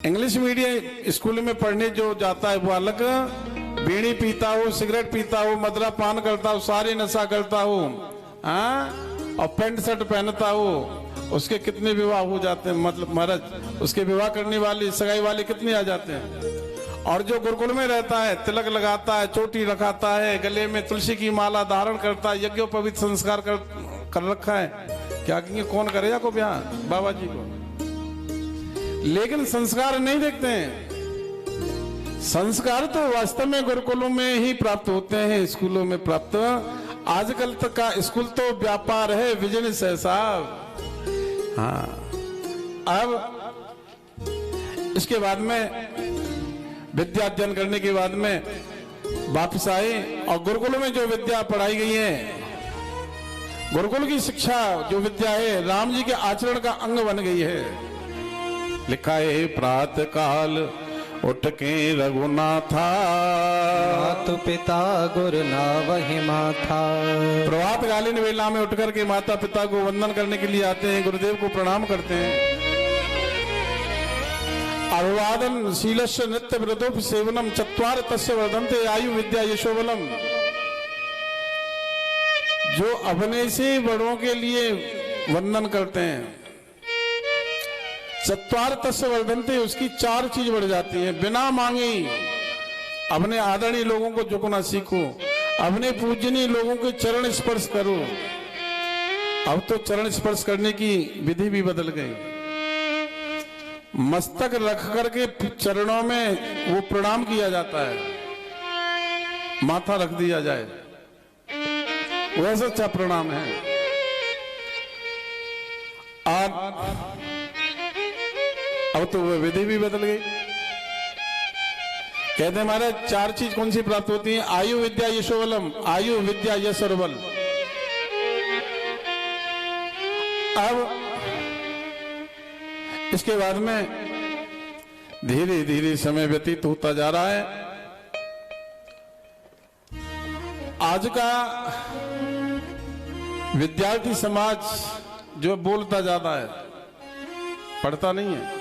English medium school में पढ़ने जो जाता है वो अलग, बीड़ी पीता हो, सिगरेट पीता हो, मदरा पान करता हो, सारी नशा करता हो, और पैंट शर्ट पहनता हो, उसके कितने विवाह हो जाते हैं, मतलब महाराज उसके विवाह करने वाली सगाई वाले कितने आ जाते हैं। और जो गुरुकुल में रहता है, तिलक लगाता है, चोटी रखाता है, गले में तुलसी की माला धारण करता है, यज्ञोपवीत संस्कार कर रखा है, क्या कहेंगे कौन करेगा को ब्याह बाबा जी को। लेकिन संस्कार नहीं देखते हैं। संस्कार तो वास्तव में गुरुकुलों में ही प्राप्त होते हैं, स्कूलों में प्राप्त। आजकल तक का स्कूल तो व्यापार है, बिजनेस है साहब। हाँ, अब इसके बाद में विद्या अध्ययन करने के बाद में वापस आए और गुरुकुल में जो विद्या पढ़ाई गई है, गुरुकुल की शिक्षा जो विद्या है, राम जी के आचरण का अंग बन गई है। लिखा है प्रातः काल उठ के रघुनाथा, मातु पिता गुरु ना वही माथा। प्रभात कालीन वेला में उठकर के माता पिता को वंदन करने के लिए आते हैं, गुरुदेव को प्रणाम करते हैं। अभिवादन शीलस्य नित्य व्रतोपि सेवनम चत्वार तस्य वर्धन्ते आयु विद्या यशोबलम। जो अपने से बड़ों के लिए वंदन करते हैं, चत्वार तस्य वर्धन्ते, उसकी 4 चीज बढ़ जाती है। बिना मांगे अपने आदरणीय लोगों को झुकना सीखो, अपने पूजनीय लोगों के चरण स्पर्श करो। अब तो चरण स्पर्श करने की विधि भी बदल गई, मस्तक रख करके चरणों में वो प्रणाम किया जाता है, माथा रख दिया जाए, वैसा अच्छा प्रणाम है। अब तो वो विधि भी बदल गई। कहते हैं महाराज 4 चीज कौन सी प्राप्त होती है? आयु विद्या यशोबलम, आयु विद्या यश और बल। अब इसके बाद में धीरे धीरे समय व्यतीत होता जा रहा है। आज का विद्यार्थी समाज जो बोलता ज्यादा है, पढ़ता नहीं है।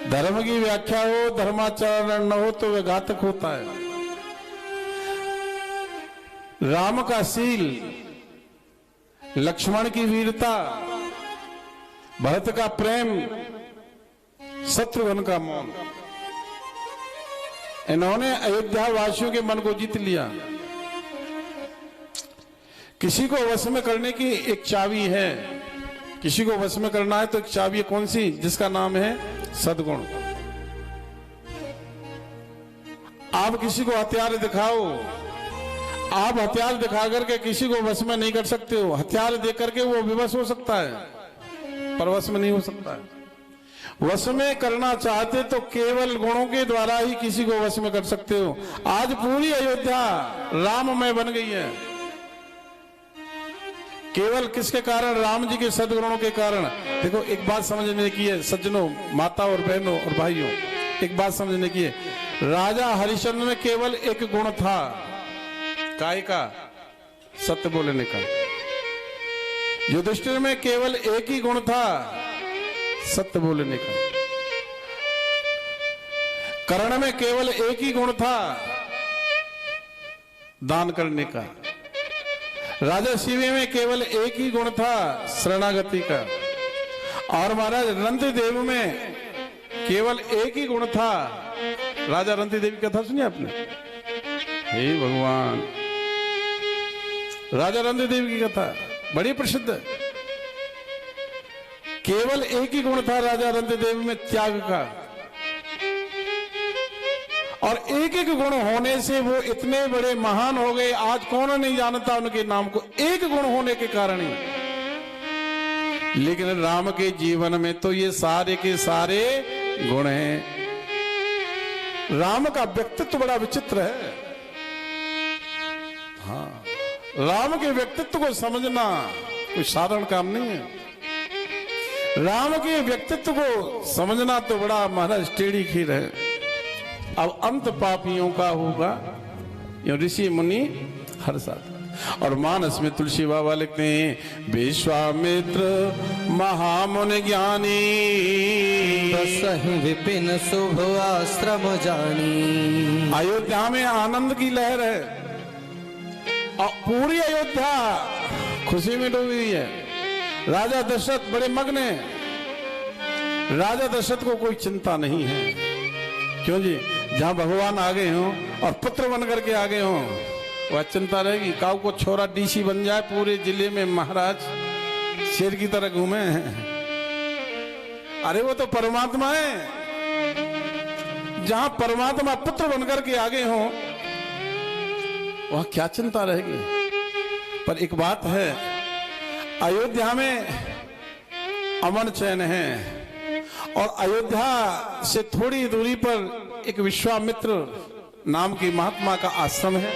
धर्म की व्याख्या हो, धर्माचरण न हो तो वह घातक होता है। राम का शील, लक्ष्मण की वीरता, भरत का प्रेम, शत्रुघ्न का मौन, इन्होंने अयोध्या वासियों के मन को जीत लिया। किसी को वश में करने की एक चाबी है, किसी को वश में करना है तो एक चाबी है, कौन सी? जिसका नाम है सद्गुण। आप किसी को हथियार दिखाओ, आप हथियार दिखा करके किसी को वश में नहीं कर सकते हो। हथियार दे करके वो विवश हो सकता है, पर वश में नहीं हो सकता है। वश में करना चाहते तो केवल गुणों के द्वारा ही किसी को वश में कर सकते हो। आज पूरी अयोध्या राममय बन गई है, केवल किसके कारण? राम जी के सद्गुणों के कारण। देखो एक बात समझने की है सज्जनों, माता और बहनों और भाइयों, एक बात समझने की है। राजा हरिश्चंद्र में केवल एक गुण था, काय का? सत्य बोलने का। युधिष्ठिर में केवल एक ही गुण था, सत्य बोलने का। कर्ण में केवल एक ही गुण था, दान करने का। राजा शिवे में केवल एक ही गुण था, शरणागति का। और महाराज रंतिदेव में केवल एक ही गुण था। राजा रंतिदेव की कथा सुनी आपने? हे भगवान, राजा रंतिदेव की कथा बड़ी प्रसिद्ध है। केवल एक ही गुण था राजा रंतिदेव में, त्याग का। और एक एक गुण होने से वो इतने बड़े महान हो गए, आज कौन नहीं जानता उनके नाम को, एक गुण होने के कारण ही। लेकिन राम के जीवन में तो ये सारे के सारे गुण हैं। राम का व्यक्तित्व बड़ा विचित्र है। हाँ, राम के व्यक्तित्व को समझना कोई साधारण काम नहीं है। राम के व्यक्तित्व को समझना तो बड़ा महाराज टेढ़ी खीर है। अब अंत पापियों का होगा, यो ऋषि मुनि हर साथ। और मानस में तुलसी बाबा लिखते हैं, विश्वामित्र महामुनि ज्ञानी, बसहि विपिन शुभ आश्रम जानी। अयोध्या में आनंद की लहर है और पूरी अयोध्या खुशी में डूबी हुई है। राजा दशरथ बड़े मग्न हैं। राजा दशरथ को कोई चिंता नहीं है। क्यों जी? जहां भगवान आ गए हों और पुत्र बन करके आ गए हों, वह चिंता रहेगी? काऊ को छोरा डीसी बन जाए, पूरे जिले में महाराज शेर की तरह घूमे हैं। अरे वो तो परमात्मा है। जहां परमात्मा पुत्र बनकर के आ गए हों, वहां क्या चिंता रहेगी? पर एक बात है, अयोध्या में अमन चैन है और अयोध्या से थोड़ी दूरी पर एक विश्वामित्र नाम की महात्मा का आश्रम है,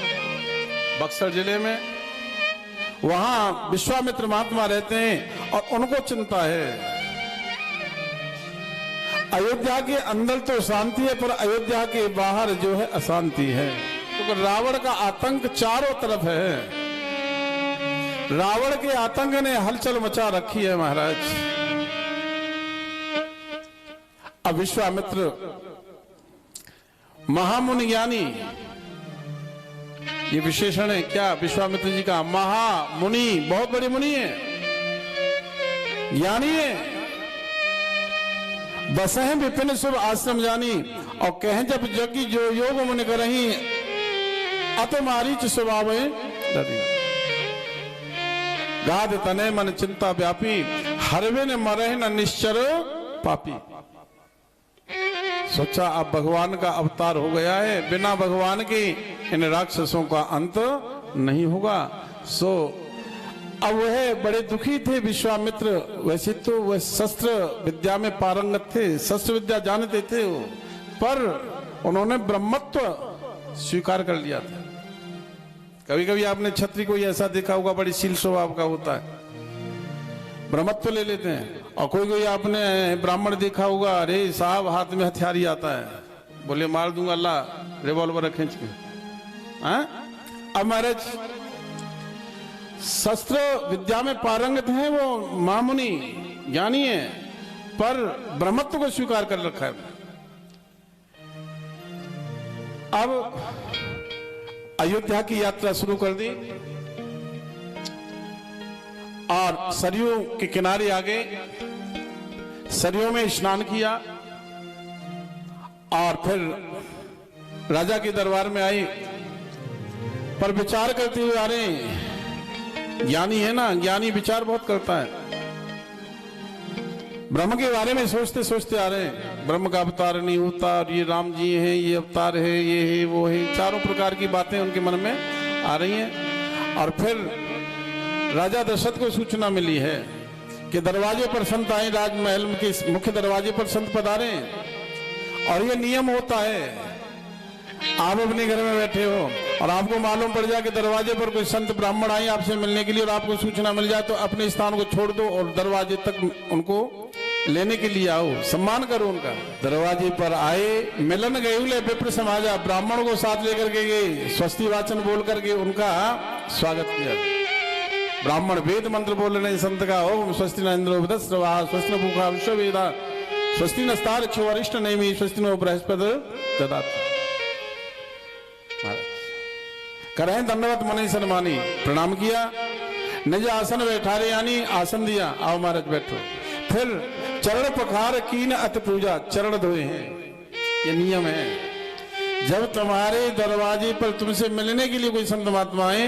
बक्सर जिले में। वहां विश्वामित्र महात्मा रहते हैं और उनको चिंता है। अयोध्या के अंदर तो शांति है, पर अयोध्या के बाहर जो है अशांति है, क्योंकि रावण का आतंक चारों तरफ है। रावण के आतंक ने हलचल मचा रखी है महाराज। अब विश्वामित्र महामुनि ज्ञानी, ये विशेषण है क्या विश्वामित्र जी का? महामुनि, बहुत बड़े मुनि है, ज्ञानी है। बसह विपिन शुभ आश्रम जानी, और कहें जब जगी जो योग मुनि करही, अत मारीच स्वभाव गाध तने मन चिंता व्यापी, हरवे न मरे न निश्चर पापी। सोचा अब भगवान का अवतार हो गया है, बिना भगवान के इन राक्षसों का अंत नहीं होगा। सो अब वह बड़े दुखी थे विश्वामित्र। वैसे तो वह शस्त्र विद्या में पारंगत थे, शस्त्र विद्या जानते थे वो, पर उन्होंने ब्रह्मत्व स्वीकार कर लिया था। कभी कभी आपने छत्री को ऐसा देखा होगा, बड़ी शील स्वभाव का होता है, ब्रह्मत्व ले लेते हैं। और कोई कोई आपने ब्राह्मण देखा होगा, अरे साहब हाथ में हथियार ही आता है, बोले मार दूंगा अल्लाह, रिवॉल्वर खींच के। अब महाराज शस्त्र विद्या में पारंगत हैं, वो महामुनि ज्ञानी है, पर ब्रह्मत्व को स्वीकार कर रखा है। अब अयोध्या की यात्रा शुरू कर दी और सरयू के किनारे आ गए, सरयू में स्नान किया और फिर राजा के दरबार में आई। पर विचार करते हुए आ रहे हैं, ज्ञानी है ना, ज्ञानी विचार बहुत करता है। ब्रह्म के बारे में सोचते सोचते आ रहे हैं, ब्रह्म का अवतार नहीं होता, और ये राम जी हैं, ये अवतार है, ये है, वो है, चारों प्रकार की बातें उनके मन में आ रही हैं। और फिर राजा दशरथ को सूचना मिली है कि दरवाजे पर संत आए, राजमहल के मुख्य दरवाजे पर संत पधारे। और ये नियम होता है, आप अपने घर में बैठे हो और आपको मालूम पड़ जाए कि दरवाजे पर कोई संत ब्राह्मण आए आपसे मिलने के लिए, और आपको सूचना मिल जाए, तो अपने स्थान को छोड़ दो और दरवाजे तक उनको लेने के लिए आओ, सम्मान करो उनका। दरवाजे पर आए, मिलन गए विप्र समाजा, ब्राह्मण को साथ लेकर के गए, स्वस्ति वाचन बोल करके उनका स्वागत किया। ब्राह्मण वेद मंत्र बोल रहे संत का, ओम स्वस्ति न इंद्रो वृहस्पतिर्वा, स्वस्ति न पूषा विश्ववेदा, स्वस्ति न स्तार्क्ष्यो वरिष्ठ नेमि, स्वस्ति नो बृहस्पति ददातु। करें दंडवत मनि सन्मानी, प्रणाम किया, निज आसन बैठारे, यानी आसन दिया, आओ महाराज बैठो। फिर चरण पखार कीन अति पूजा, चरण धोए हैं, ये नियम है। जब तुम्हारे दरवाजे पर तुमसे मिलने के लिए कोई संत महात्मा आए,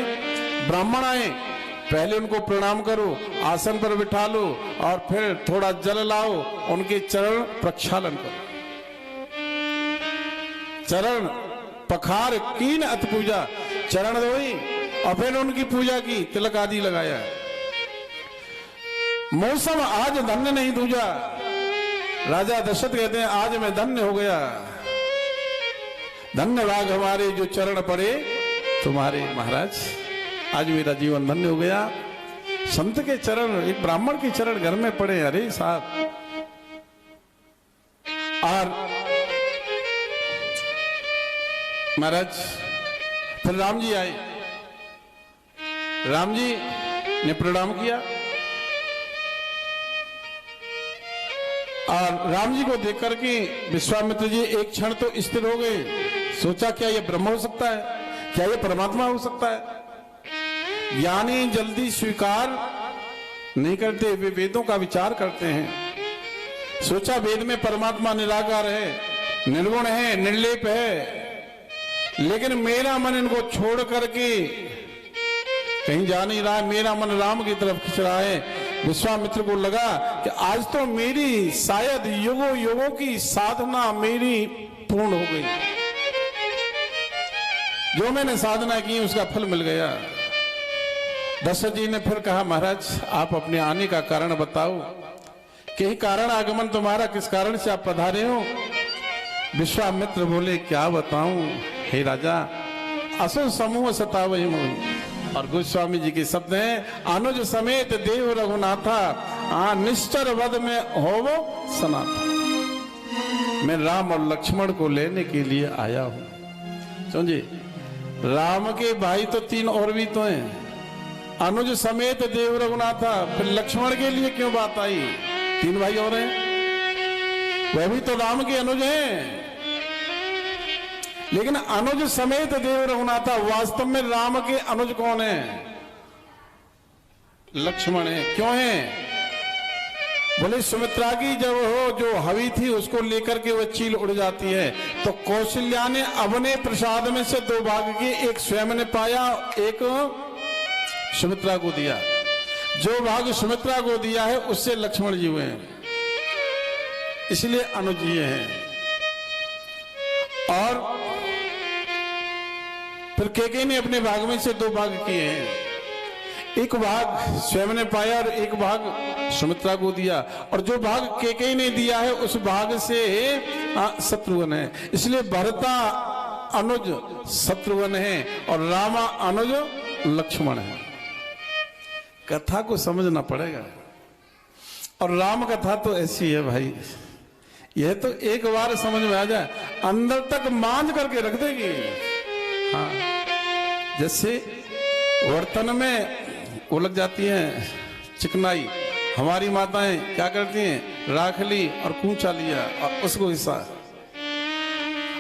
ब्राह्मण आए, पहले उनको प्रणाम करो, आसन पर बिठा लो और फिर थोड़ा जल लाओ, उनके चरण प्रक्षालन करो। चरण पखार कीन अति पूजा, चरण धोई और फिर उनकी पूजा की, तिलक आदि लगाया। मौसम आज धन्य नहीं दूजा, राजा दशरथ कहते हैं आज मैं धन्य हो गया, धन्य भाग हमारे जो चरण पड़े तुम्हारे महाराज, आज मेरा जीवन धन्य हो गया। संत के चरण, एक ब्राह्मण के चरण घर में पड़े, अरे साहब। और महाराज फिर राम जी आए, राम जी ने प्रणाम किया और राम जी को देख करके विश्वामित्र जी एक क्षण तो स्थिर हो गए। सोचा क्या ये ब्रह्म हो सकता है, क्या ये परमात्मा हो सकता है। ज्ञानी जल्दी स्वीकार नहीं करते, वे वेदों का विचार करते हैं। सोचा वेद में परमात्मा निराकार है, निर्गुण है, निर्लेप है, लेकिन मेरा मन इनको छोड़ करके कहीं जा नहीं रहा है, मेरा मन राम की तरफ खिंच रहा है। विश्वामित्र को लगा कि आज तो मेरी शायद युगों युगों की साधना मेरी पूर्ण हो गई, जो मैंने साधना की उसका फल मिल गया। दशरथ जी ने फिर कहा, महाराज आप अपने आने का कारण बताओ, कि कारण आगमन तुम्हारा, किस कारण से आप पधारे हो। विश्वामित्र बोले, क्या बताऊं हे राजा, असो समूह सतावहि मोहि। और गोस्वामी जी के शब्द हैं, अनुज समेत देव रघुनाथा निश्चर वध में होवो सनाथा। मैं राम और लक्ष्मण को लेने के लिए आया हूं। समझे, राम के भाई तो 3 और भी तो हैं, अनुज समेत देव रघुनाथा, फिर लक्ष्मण के लिए क्यों बात आई? 3 भाई और हैं, वह भी तो राम के अनुज हैं, लेकिन अनुज समेत देव रघुनाथा, वास्तव में राम के अनुज कौन है? लक्ष्मण है। क्यों है? बोले सुमित्रा की जब हो जो हवी थी उसको लेकर के वह चील उड़ जाती है, तो कौशल्या ने अपने प्रसाद में से 2 भाग की, एक स्वयं ने पाया, एक सुमित्रा को दिया। जो भाग सुमित्रा को दिया है उससे लक्ष्मण जी हुए हैं, इसलिए अनुज जी हैं। और फिर केके ने अपने भाग में से 2 भाग किए हैं, एक भाग स्वयं ने पाया और एक भाग सुमित्रा को दिया। और जो भाग केके ने दिया है उस भाग से शत्रुघ्न है, इसलिए भरता अनुज शत्रुघ्न है और रामा अनुज लक्ष्मण है। कथा को समझना पड़ेगा। और राम कथा तो ऐसी है भाई, यह तो एक बार समझ में आ जाए अंदर तक मांझ करके रख देगी। हाँ, जैसे बर्तन में वो लग जाती है चिकनाई, हमारी माताएं क्या करती हैं, राख ली और कूचा लिया और उसको घिसा,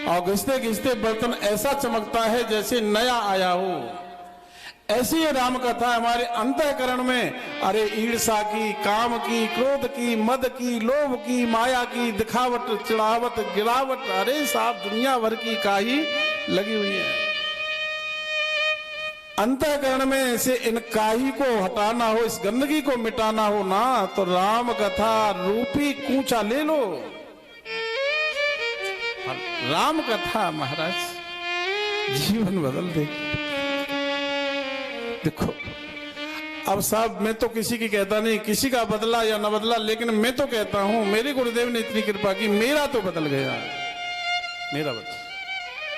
और घिसते घिसते बर्तन ऐसा चमकता है जैसे नया आया हो। ऐसी है राम कथा हमारे अंतःकरण में। अरे ईर्षा की, काम की, क्रोध की, मद की, लोभ की, माया की, दिखावट, चिढ़ावट, गिरावट, अरे साहब दुनिया भर की काही लगी हुई है। अंतःकरण में से इन काही को हटाना हो, इस गंदगी को मिटाना हो ना, तो राम कथा रूपी कूचा ले लो। राम कथा महाराज जीवन बदल देगी। देखो अब साहब मैं तो किसी की कहता नहीं, किसी का बदला या न बदला, लेकिन मैं तो कहता हूं मेरे गुरुदेव ने इतनी कृपा की, मेरा तो बदल गया, मेरा बदल।